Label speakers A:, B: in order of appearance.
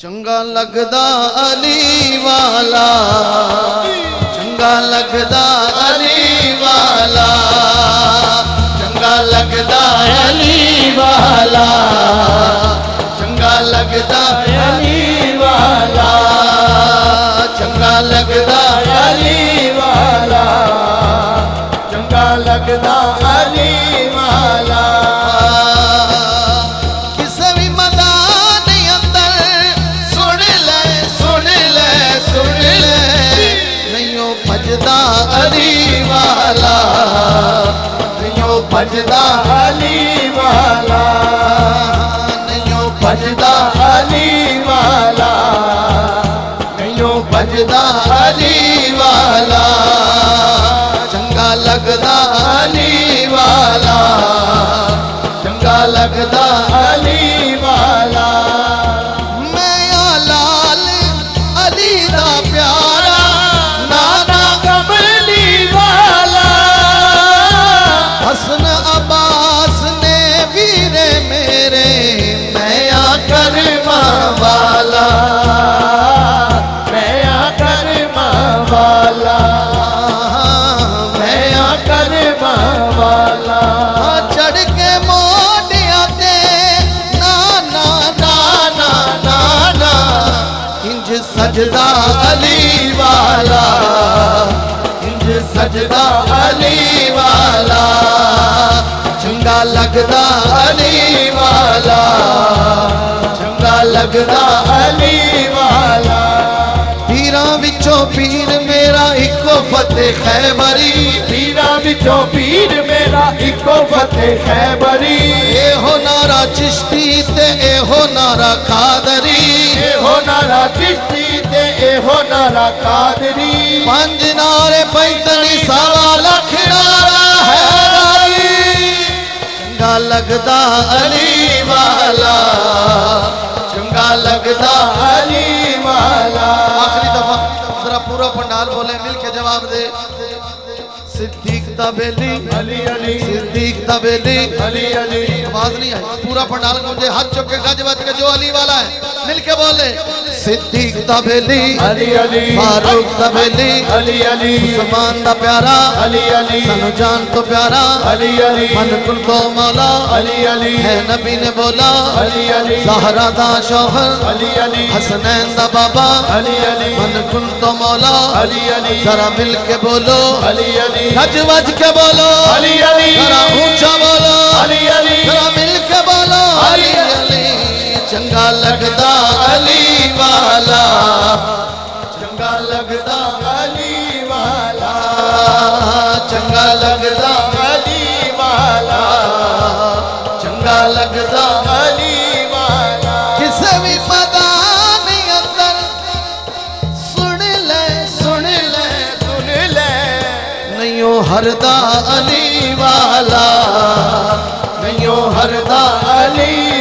A: चंगा लगदा अली वाला, चंगा लगदा अली वाला, चंगा लगदा अली वाला, चंगा लगदा अली वाला, चंगा लगदा अली वाला, चंगा लगदा अली वाला। भजदा अली वाला, नैयो भजदा अली वाला, नैयो भजदा अली वाला, नैयो भजदा अली वाला, चंगा लगदा अली वाला, चंगा लगदा अली वाला। मैं लाल अली दा प्यारा हसन अब्बास ने वीरे मेरे मैं आकर वाला, मैं आकर वाला, मैं आकर वाला। चढ़ के मोटिया ते ना ना ना ना ना ना इंज सजदा अली वाला, इंज सजदा अली वाला, चंगा लगदा अली वाला, चंगा लगदा अली वाला। पीरां विचों पीर मेरा इको फतेह खैबरी, पीरां विचों पीर मेरा इको फतेह खैबरी। ए हो नारा चिश्ती ते ए हो नारा कादरी, ए हो नारा चिश्ती ते ए हो नारा कादरी। पंज नारे पैंतनी सवा लख नारा है, चंगा लगदा अली वाला, चंगा लगदा अली वाला। आखिरी दफा जरा पूरा पंडाल बोले मिल के जवाब दे। सिद्दीक तबेली अली अली, सिद्दीक तबेली अली अली। आवाज नहीं आई, पूरा पंडाल मुझे हाथ चुक के गज बज के जो अली वाला है मिल के बोले। सिद्दीक तबेली अली अली, फारूक तबेली अली अली, उस्मान दा प्यारा अली अली, सानू जान तो प्यारा अली अली, मन कुल तो मौला अली अली, है नबी ने बोला अली अली, ज़हरा दा शौहर अली अली, हसनैन दा बाबा अली अली, मन कुल तो मौला अली अली। जरा मिल के बोलो अली अली, गज बज के बोलो अली अली, जरा ऊंचा बोलो अली अली, जरा मिल के बोलो अली अली। चंगा लगदा अली वाला, चंगा लगदा अली वाला, चंगा लगदा अली वाला, चंगा लगदा अली वाला। किसे भी पता नहीं अंदर सुन ले सुन ले सुन ले, नैयो हरदा अली वाला, नैयो हरदा अली